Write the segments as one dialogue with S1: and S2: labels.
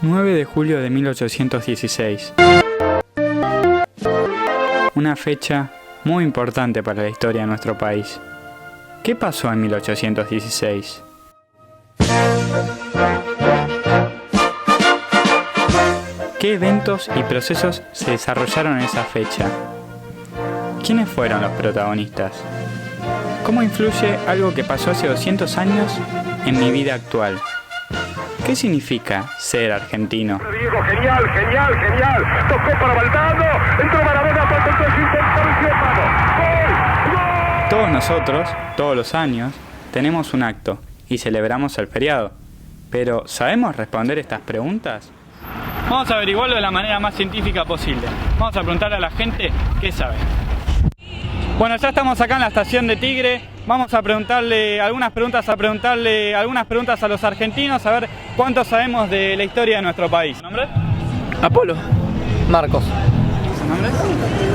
S1: 9 de julio de 1816. Una fecha muy importante para la historia de nuestro país. ¿Qué pasó en 1816? ¿Qué eventos y procesos se desarrollaron en esa fecha? ¿Quiénes fueron los protagonistas? ¿Cómo influye algo que pasó hace 200 años en mi vida actual? ¿Qué significa ser argentino?
S2: Diego, genial, genial, genial. Tocó para Valdano, entró Maradona, falta el 3-5, ¡gol! ¡Gol!
S1: Todos nosotros, todos los años, tenemos un acto y celebramos el feriado. Pero, ¿sabemos responder estas preguntas? Vamos a averiguarlo de la manera más científica posible. Vamos a preguntarle a la gente qué sabe. Bueno, ya estamos acá en la estación de Tigre. Vamos a preguntarle algunas preguntas a los argentinos, a ver cuánto sabemos de la historia de nuestro país. ¿Su nombre?
S3: Apolo. Marcos.
S1: ¿Su nombre?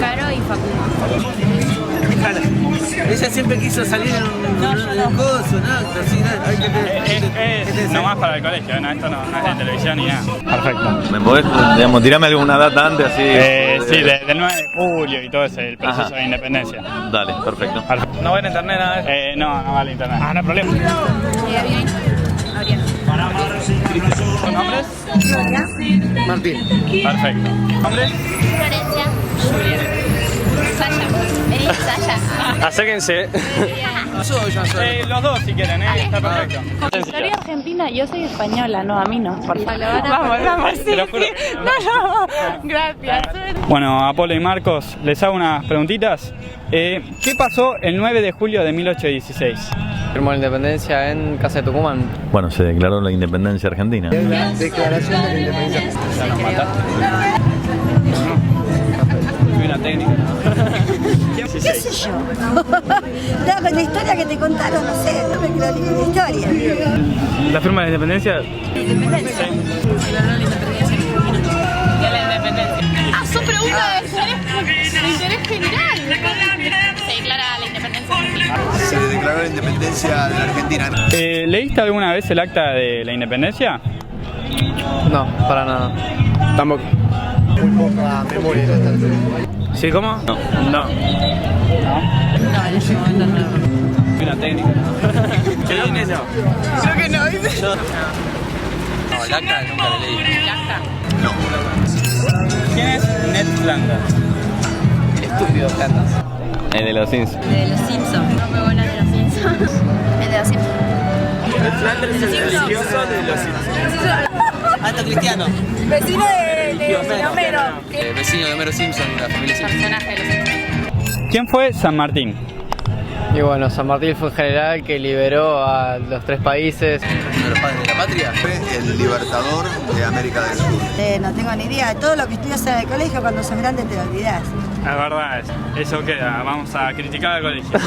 S4: Caro y Facundo.
S3: Ella siempre quiso salir en un coso, ¿no? Así,
S1: Es nomás para el colegio, ¿no? Esto no es de televisión ni nada. Perfecto.
S5: ¿Me podés, digamos, tirarme alguna data antes así?
S1: Sí, del 9 de julio y todo ese, el proceso de independencia.
S5: Dale, perfecto.
S1: ¿No va a internet nada de eso? No va a internet. No hay problema.
S4: Bien. Adrián.
S1: ¿Sus nombres?
S3: Martín.
S1: Perfecto. ¿Nombres?
S4: Florencia. Julia. Sasha. Vení, Sasha.
S3: Acérquense.
S1: Los dos si quieren, está perfecto.
S6: Soy argentina, yo soy española, no, a mí no, por favor. Vamos, sí.
S1: Te lo juro.
S6: No, gracias.
S1: Bueno, Apolo y Marcos, les hago unas preguntitas. ¿Qué pasó el 9 de julio de 1816?
S3: Firmó la independencia en Casa de Tucumán.
S5: Bueno, se declaró la independencia argentina.
S3: La declaración de la independencia.
S1: Ya nos mataste. Fui una técnica.
S7: ¿Qué sé yo? No, con la historia que te contaron, no sé, no me creo ni la historia.
S1: ¿La firma de la independencia?
S4: Ah, son preguntas de interés general. Se declara la independencia argentina.
S8: Se declaró la independencia de la Argentina.
S1: ¿Leíste alguna vez el acta de la independencia?
S3: No, para nada. Tampoco.
S8: Muy poca memoria de esta.
S1: ¿Sí, cómo? No.
S4: No, en ese momento no.
S1: Fui una técnica.
S3: Creo que no.
S6: Creo que no, dice.
S3: No, el acta nunca la leí.
S4: El acta.
S1: ¿Quién es Ned Flanders?
S3: El estúpido Flanders. El de los Simpsons.
S4: De los Simpsons. No me buena de los Simpsons. El de los Simpsons.
S3: El Flanders es el religioso de los Simpsons. Alto cristiano.
S6: Vecino de Homero.
S3: Vecino de Homero Simpson, la familia Simpson.
S4: Personaje de los Simpsons.
S1: ¿Quién fue San Martín?
S3: Y bueno, San Martín fue el general que liberó a los tres países.
S8: Uno de los padres de la patria. Fue el libertador de América del Sur.
S7: No tengo ni idea. Todo lo que estudias en el colegio, cuando sos grande te lo olvidás.
S1: La verdad, eso queda. Vamos a criticar al colegio.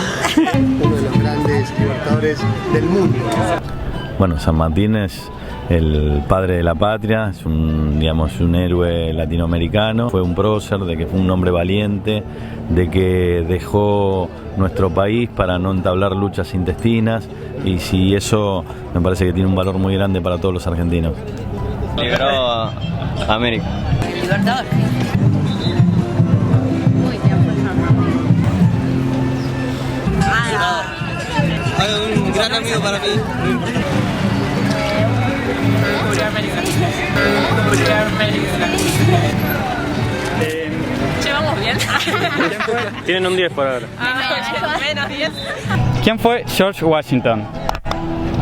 S8: Uno de los grandes libertadores del mundo.
S5: Bueno, San Martín es el padre de la patria, es un héroe latinoamericano, fue un prócer, de que fue un hombre valiente, de que dejó nuestro país para no entablar luchas intestinas, y si eso me parece que tiene un valor muy grande para todos los argentinos.
S3: Liberó a América.
S4: El libertador. Muy bien,
S3: Un gran amigo para mí.
S6: Llevamos bien.
S3: Tienen un 10 por ahora.
S6: Menos 10.
S1: ¿Quién fue George Washington?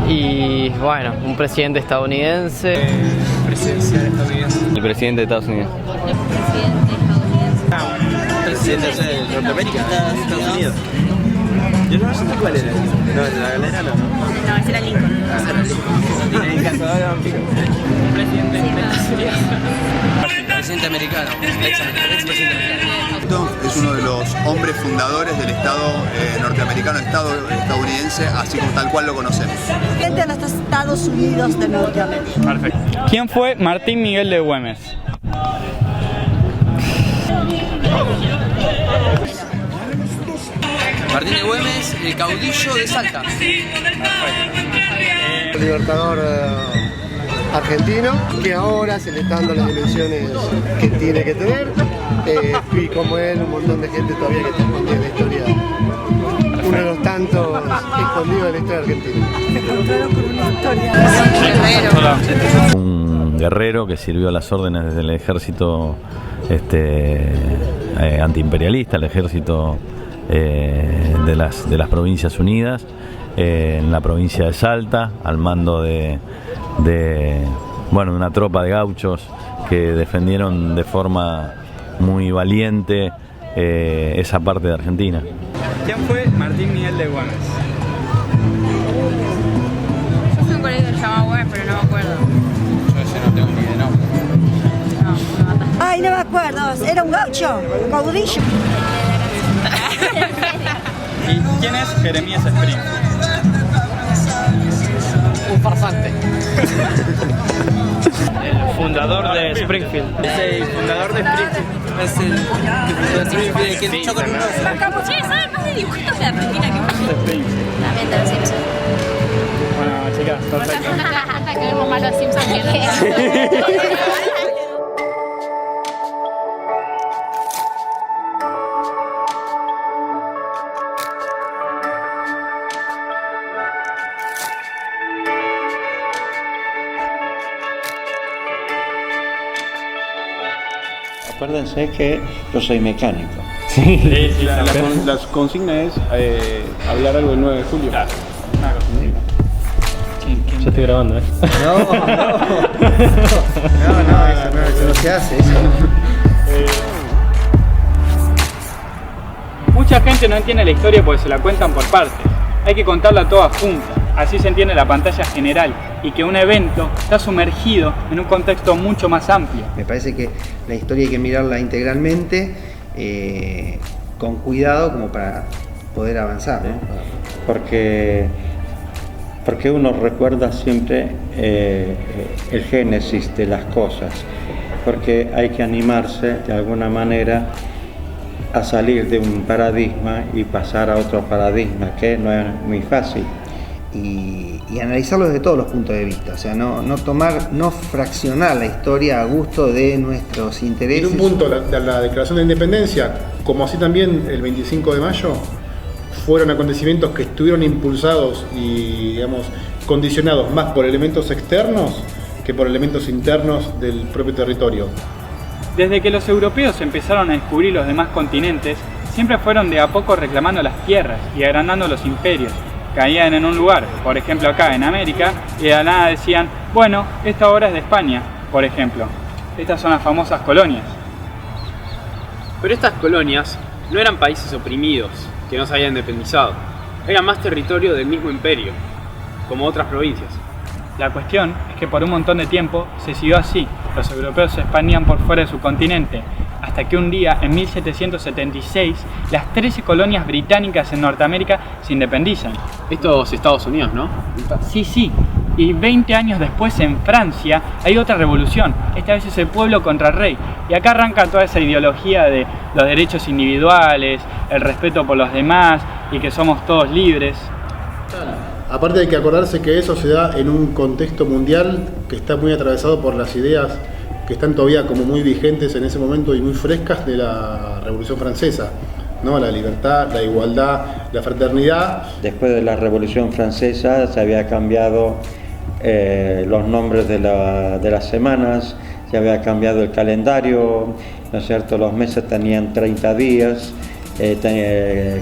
S3: Y bueno, un presidente estadounidense.
S8: Presidencial estadounidense.
S3: El presidente de Estados Unidos.
S4: Presidente estadounidense.
S8: Presidente de Norteamérica, Estados Unidos. Yo no sé cuál era. No, de la galera no.
S4: No, ese era Lincoln.
S8: El cazador de vampiros.
S3: Presidente americano. Ex presidente americano.
S8: Es uno de los hombres fundadores del Estado norteamericano, Estado estadounidense, así como tal cual lo conocemos.
S7: Frente a los Estados Unidos de Norteamérica.
S1: Perfecto. ¿Quién fue Martín Miguel de Güemes?
S3: Martín de Güemes, el caudillo de Salta.
S8: Libertador
S9: argentino, que ahora se le están dando las dimensiones que tiene que tener, y como él, un montón de gente todavía que está escondida en la historia, uno de los tantos escondidos de la historia argentina.
S7: Se encontraron con una historia.
S5: Un guerrero que sirvió a las órdenes desde el ejército antiimperialista, el ejército de las Provincias Unidas, en la provincia de Salta, al mando de una tropa de gauchos que defendieron de forma muy valiente esa parte de Argentina.
S1: ¿Quién fue Martín Miguel de Güemes?
S6: Yo fui a un colegio que se llamaba Güemes, pero no me acuerdo.
S1: Yo ese no tengo ni de nombre.
S6: No, me mataste.
S7: Ay, no me acuerdo, era un gaucho, un caudillo.
S1: ¿Y quién es Jeremías Springfield?
S3: Un farsante.
S1: El fundador de Springfield. Es el fundador de Springfield.
S3: Es el que luchó con un oso.
S6: Che, ¿saben más de dibujitos de Argentina que yo?
S4: También de los Simpsons.
S1: Bueno, chicas, perfecto.
S4: Hasta que vemos más los Simpsons que
S10: Acuérdense que yo soy mecánico.
S1: Sí,
S11: La consigna es hablar algo del 9 de julio.
S1: Claro, una consigna.
S12: Yo estoy grabando, ¿eh?
S3: No, eso no se hace. Eso.
S1: Mucha gente no entiende la historia porque se la cuentan por partes. Hay que contarla toda junta. Así se entiende la pantalla general y que un evento está sumergido en un contexto mucho más amplio.
S3: Me parece que la historia hay que mirarla integralmente, con cuidado, como para poder avanzar, ¿no?
S10: Porque uno recuerda siempre el génesis de las cosas, porque hay que animarse de alguna manera a salir de un paradigma y pasar a otro paradigma, que no es muy fácil.
S3: Y analizarlo desde todos los puntos de vista, o sea, no fraccionar la historia a gusto de nuestros intereses.
S11: En un punto, la Declaración de Independencia, como así también el 25 de mayo, fueron acontecimientos que estuvieron impulsados y, digamos, condicionados más por elementos externos que por elementos internos del propio territorio.
S1: Desde que los europeos empezaron a descubrir los demás continentes, siempre fueron de a poco reclamando las tierras y agrandando los imperios. Caían en un lugar, por ejemplo acá en América, y de la nada decían, bueno, esta ahora es de España, por ejemplo. Estas son las famosas colonias.
S12: Pero estas colonias no eran países oprimidos, que no se habían independizado. Eran más territorio del mismo imperio, como otras provincias.
S1: La cuestión es que por un montón de tiempo se siguió así. Los europeos se expandían por fuera de su continente, hasta que un día, en 1776, las 13 colonias británicas en Norteamérica se independizan.
S12: Esto es Estados Unidos, ¿no?
S1: Sí. Y 20 años después, en Francia, hay otra revolución. Esta vez es el pueblo contra el rey. Y acá arranca toda esa ideología de los derechos individuales, el respeto por los demás y que somos todos libres.
S11: Aparte hay que acordarse que eso se da en un contexto mundial que está muy atravesado por las ideas que están todavía como muy vigentes en ese momento y muy frescas de la Revolución Francesa, ¿no? La libertad, la igualdad, la fraternidad.
S10: Después de la Revolución Francesa se había cambiado los nombres de las semanas, se había cambiado el calendario, ¿no es cierto? Los meses tenían 30 días.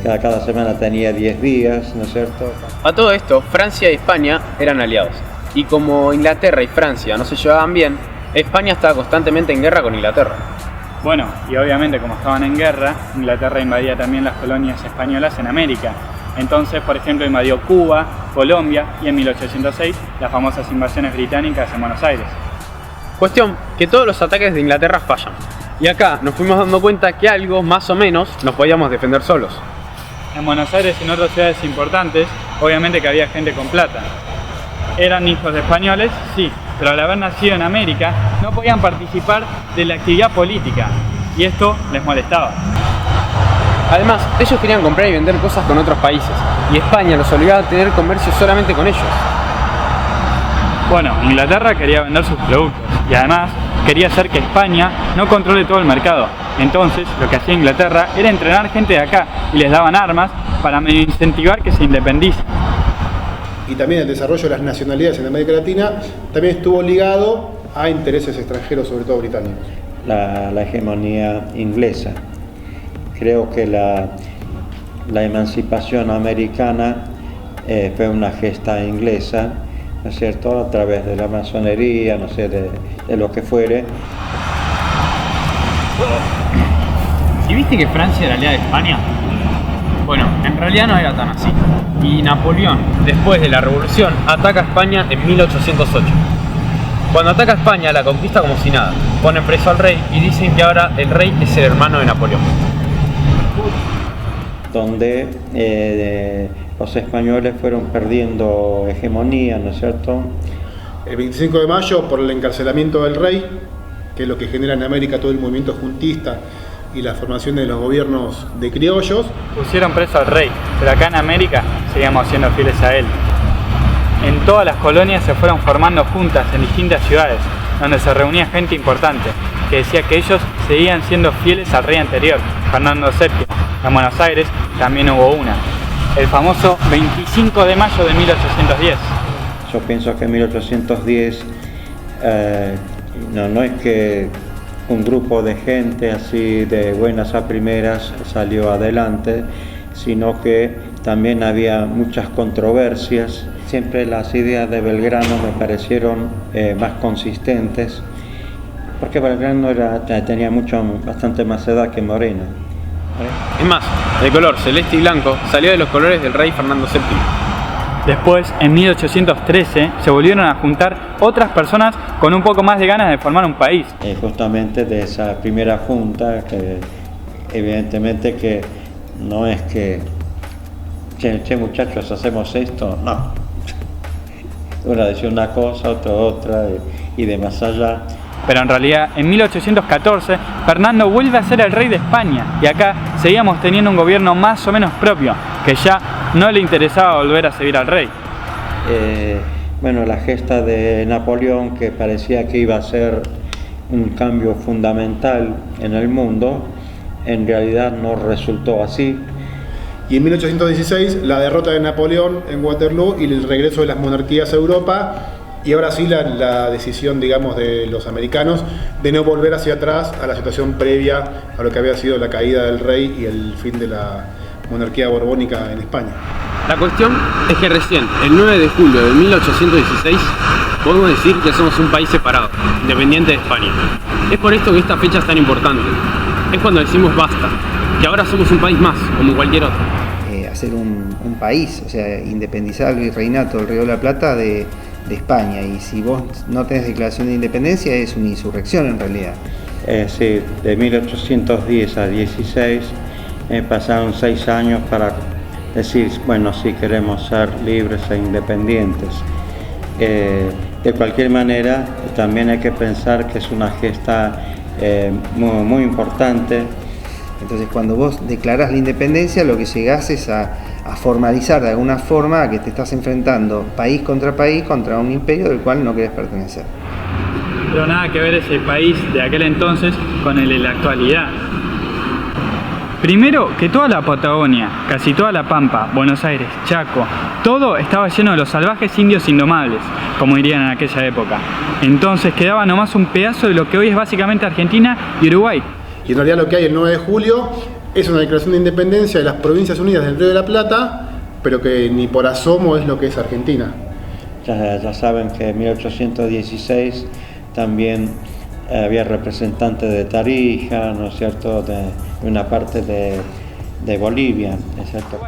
S10: Cada semana tenía 10 días, ¿no es cierto?
S12: A todo esto, Francia y España eran aliados. Y como Inglaterra y Francia no se llevaban bien, España estaba constantemente en guerra con Inglaterra.
S1: Bueno, y obviamente como estaban en guerra, Inglaterra invadía también las colonias españolas en América. Entonces, por ejemplo, invadió Cuba, Colombia y en 1806 las famosas invasiones británicas en Buenos Aires.
S12: Cuestión que todos los ataques de Inglaterra fallan. Y acá nos fuimos dando cuenta que algo, más o menos, nos podíamos defender solos.
S1: En Buenos Aires y en otras ciudades importantes, obviamente que había gente con plata. Eran hijos de españoles, sí, pero al haber nacido en América, no podían participar de la actividad política. Y esto les molestaba.
S12: Además, ellos querían comprar y vender cosas con otros países. Y España los obligaba a tener comercio solamente con ellos.
S1: Bueno, Inglaterra quería vender sus productos y además quería hacer que España no controle todo el mercado. Entonces, lo que hacía Inglaterra era entrenar gente de acá y les daban armas para incentivar que se independicen.
S11: Y también el desarrollo de las nacionalidades en América Latina también estuvo ligado a intereses extranjeros, sobre todo británicos.
S10: La hegemonía inglesa. Creo que la emancipación americana fue una gesta inglesa, ¿no es cierto?, a través de la masonería, no sé, de lo que fuere.
S12: ¿Y viste que Francia era aliada de España? Bueno, en realidad no era tan así. Y Napoleón, después de la Revolución, ataca a España en 1808. Cuando ataca a España, la conquista como si nada. Ponen preso al rey y dicen que ahora el rey es el hermano de Napoleón.
S10: Donde los españoles fueron perdiendo hegemonía, ¿no es cierto?
S11: El 25 de mayo, por el encarcelamiento del rey, que es lo que genera en América todo el movimiento juntista y la formación de los gobiernos de criollos.
S1: Pusieron preso al rey, pero acá en América seguíamos siendo fieles a él. En todas las colonias se fueron formando juntas en distintas ciudades, donde se reunía gente importante, que decía que ellos seguían siendo fieles al rey anterior, Fernando VII. En Buenos Aires también hubo una, el famoso 25 de mayo de 1810.
S10: Yo pienso que en 1810 no es que un grupo de gente así de buenas a primeras salió adelante, sino que también había muchas controversias. Siempre las ideas de Belgrano me parecieron más consistentes, porque Belgrano tenía bastante más edad que Moreno.
S12: Es más, el color celeste y blanco salió de los colores del rey Fernando VII.
S1: Después, en 1813, se volvieron a juntar otras personas con un poco más de ganas de formar un país.
S10: Justamente de esa primera junta, que evidentemente que no es que, che muchachos, hacemos esto, no. Uno decía una cosa, otro otra, y de más allá.
S1: Pero en realidad, en 1814, Fernando vuelve a ser el rey de España y acá seguíamos teniendo un gobierno más o menos propio, que ya no le interesaba volver a seguir al rey.
S10: Bueno, la gesta de Napoleón, que parecía que iba a ser un cambio fundamental en el mundo, en realidad no resultó así.
S11: Y en 1816, la derrota de Napoleón en Waterloo y el regreso de las monarquías a Europa, y ahora sí la decisión, digamos, de los americanos de no volver hacia atrás a la situación previa a lo que había sido la caída del rey y el fin de la monarquía borbónica en España.
S12: La cuestión es que recién, el 9 de julio de 1816, podemos decir que somos un país separado, independiente de España. Es por esto que esta fecha es tan importante. Es cuando decimos basta, que ahora somos un país más, como cualquier otro.
S3: Hacer un país, o sea, independizar el virreinato del Río de la Plata de España, y si vos no tenés declaración de independencia es una insurrección en realidad.
S10: Sí, de 1810 a 16 pasaron 6 años para decir, bueno, sí queremos ser libres e independientes. De cualquier manera, también hay que pensar que es una gesta muy importante.
S3: Entonces, cuando vos declarás la independencia, lo que llegás es a formalizar de alguna forma a que te estás enfrentando país contra un imperio del cual no querés pertenecer.
S1: Pero nada que ver ese país de aquel entonces con el de la actualidad. Primero, que toda la Patagonia, casi toda la Pampa, Buenos Aires, Chaco, todo estaba lleno de los salvajes indios indomables, como dirían en aquella época. Entonces quedaba nomás un pedazo de lo que hoy es básicamente Argentina y Uruguay.
S11: Y en realidad lo que hay el 9 de julio es una declaración de independencia de las Provincias Unidas del Río de la Plata, pero que ni por asomo es lo que es Argentina.
S10: Ya saben que en 1816 también había representantes de Tarija, ¿no es cierto?, de una parte de Bolivia, ¿no es cierto?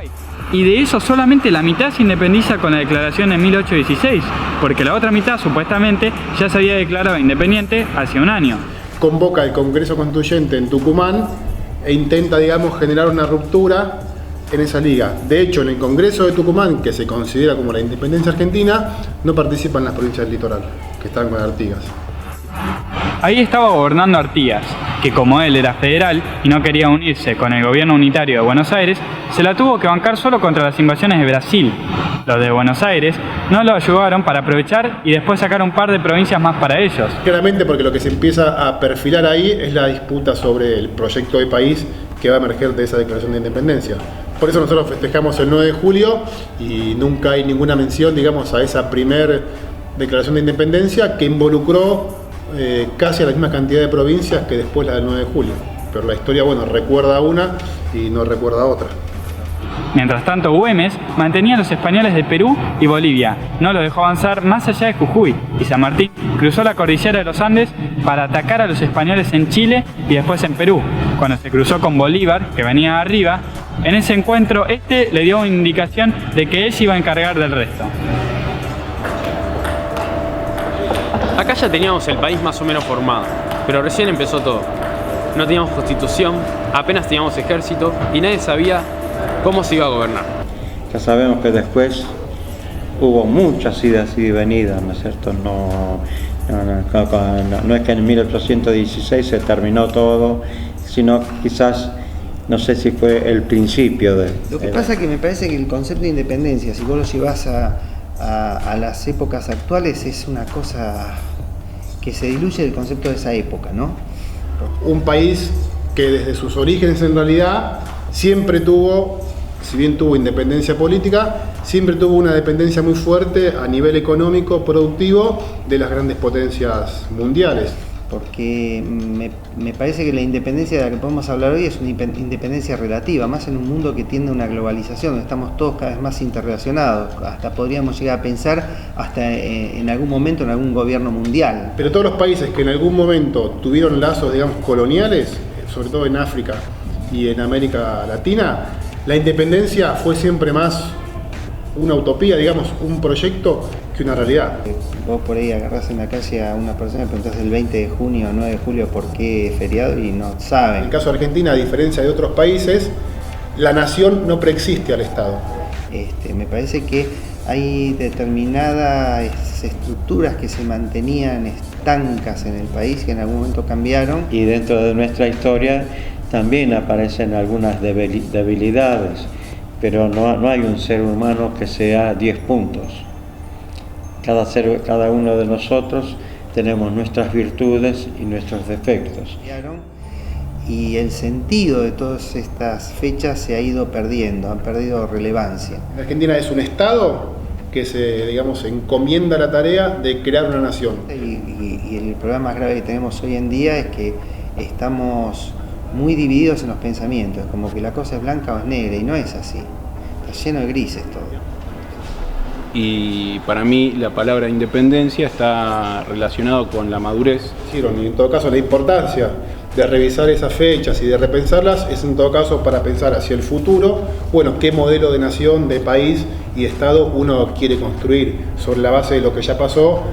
S1: Y de eso solamente la mitad se independiza con la declaración de 1816, porque la otra mitad supuestamente ya se había declarado independiente hace un año.
S11: Convoca el Congreso Constituyente en Tucumán e intenta, digamos, generar una ruptura en esa liga. De hecho, en el Congreso de Tucumán, que se considera como la independencia argentina, no participan las provincias del litoral, que están con Artigas.
S1: Ahí estaba gobernando Artigas, que como él era federal y no quería unirse con el gobierno unitario de Buenos Aires, se la tuvo que bancar solo contra las invasiones de Brasil. Los de Buenos Aires no lo ayudaron para aprovechar y después sacar un par de provincias más para ellos.
S11: Claramente porque lo que se empieza a perfilar ahí es la disputa sobre el proyecto de país que va a emerger de esa declaración de independencia. Por eso nosotros festejamos el 9 de julio y nunca hay ninguna mención, digamos, a esa primer declaración de independencia que involucró casi a la misma cantidad de provincias que después la del 9 de julio. Pero la historia, bueno, recuerda a una y no recuerda a otra.
S1: Mientras tanto, Güemes mantenía a los españoles de Perú y Bolivia, no los dejó avanzar más allá de Jujuy, y San Martín cruzó la cordillera de los Andes para atacar a los españoles en Chile y después en Perú. Cuando se cruzó con Bolívar, que venía arriba, en ese encuentro le dio una indicación de que él se iba a encargar del resto.
S12: Acá ya teníamos el país más o menos formado, pero recién empezó todo. No teníamos constitución, apenas teníamos ejército y nadie sabía cómo se iba a gobernar.
S10: Ya sabemos que después hubo muchas idas y venidas, ¿no es cierto? No es que en 1816 se terminó todo, sino quizás, no sé si fue el principio de...
S3: Lo que pasa es que me parece que el concepto de independencia, si vos lo llevas a las épocas actuales, es una cosa que se diluye del concepto de esa época, ¿no?
S11: Un país que desde sus orígenes en realidad siempre tuvo, si bien tuvo independencia política, siempre tuvo una dependencia muy fuerte a nivel económico, productivo, de las grandes potencias mundiales.
S3: Porque me parece que la independencia de la que podemos hablar hoy es una independencia relativa, más en un mundo que tiende a una globalización, donde estamos todos cada vez más interrelacionados. Hasta podríamos llegar a pensar hasta en algún momento en algún gobierno mundial.
S11: Pero todos los países que en algún momento tuvieron lazos, digamos, coloniales, sobre todo en África y en América Latina, la independencia fue siempre más una utopía, digamos, un proyecto que una realidad.
S3: Vos por ahí agarrás en la calle a una persona y preguntás el 20 de junio o 9 de julio por qué feriado y no saben.
S11: En el caso de Argentina, a diferencia de otros países, la nación no preexiste al Estado.
S3: Me parece que hay determinadas estructuras que se mantenían estancas en el país que en algún momento cambiaron.
S10: Y dentro de nuestra historia también aparecen algunas debilidades, pero no hay un ser humano que sea 10 puntos. Cada uno de nosotros tenemos nuestras virtudes y nuestros defectos.
S3: Y el sentido de todas estas fechas se ha ido perdiendo, han perdido relevancia.
S11: Argentina es un Estado que se encomienda la tarea de crear una nación.
S3: Y el problema más grave que tenemos hoy en día es que estamos muy divididos en los pensamientos, como que la cosa es blanca o es negra, y no es así. Está lleno de grises todo.
S13: Y para mí la palabra independencia está relacionado con la madurez.
S11: Sí, y en todo caso la importancia de revisar esas fechas y de repensarlas es en todo caso para pensar hacia el futuro, qué modelo de nación, de país y Estado uno quiere construir sobre la base de lo que ya pasó,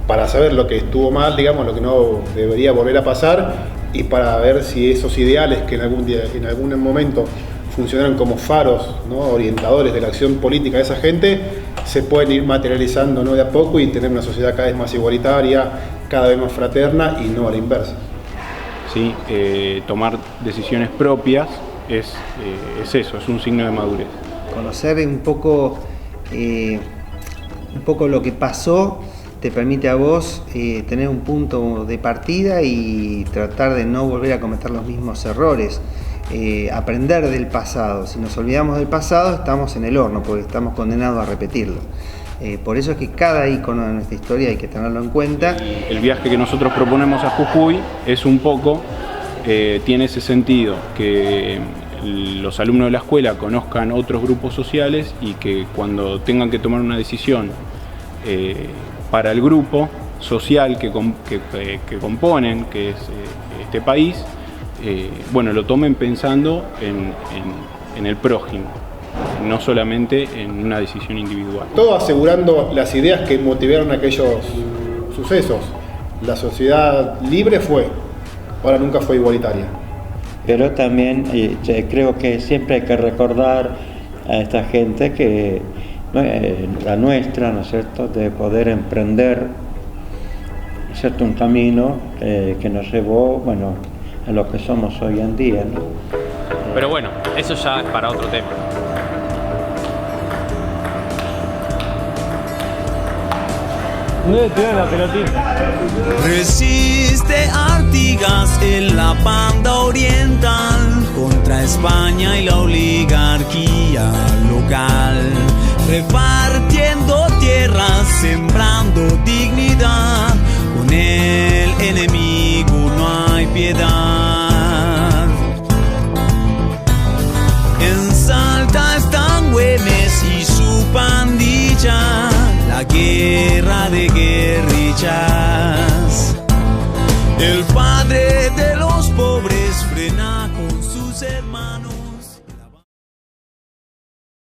S11: para saber lo que estuvo mal, lo que no debería volver a pasar, y para ver si esos ideales que en algún momento funcionaron como faros, ¿no?, orientadores de la acción política de esa gente, se pueden ir materializando, ¿no?, de a poco y tener una sociedad cada vez más igualitaria, cada vez más fraterna y no a la inversa.
S13: Sí, tomar decisiones propias es eso, es un signo de madurez.
S3: Conocer un poco lo que pasó te permite a vos tener un punto de partida y tratar de no volver a cometer los mismos errores. Aprender del pasado. Si nos olvidamos del pasado estamos en el horno porque estamos condenados a repetirlo. Por eso es que cada ícono de nuestra historia hay que tenerlo en cuenta.
S13: El viaje que nosotros proponemos a Jujuy es un poco, tiene ese sentido, que los alumnos de la escuela conozcan otros grupos sociales y que cuando tengan que tomar una decisión para el grupo social que componen, que es este país, lo tomen pensando en el prójimo, no solamente en una decisión individual.
S11: Todo asegurando las ideas que motivaron aquellos sucesos. La sociedad libre fue, ahora nunca fue igualitaria.
S10: Pero también creo que siempre hay que recordar a esta gente que la nuestra, ¿no es cierto?, de poder emprender cierto, un camino que nos llevó, bueno, a lo que somos hoy en día, ¿no?
S12: Pero bueno, eso ya es para otro tema.
S5: La pelotita.
S14: Resiste Artigas en la banda oriental contra España y la oligarquía local, repartiendo tierras, sembrando dignidad. Con el enemigo no hay piedad. En Salta están Güemes y su pandilla, la guerra de guerrillas. El padre de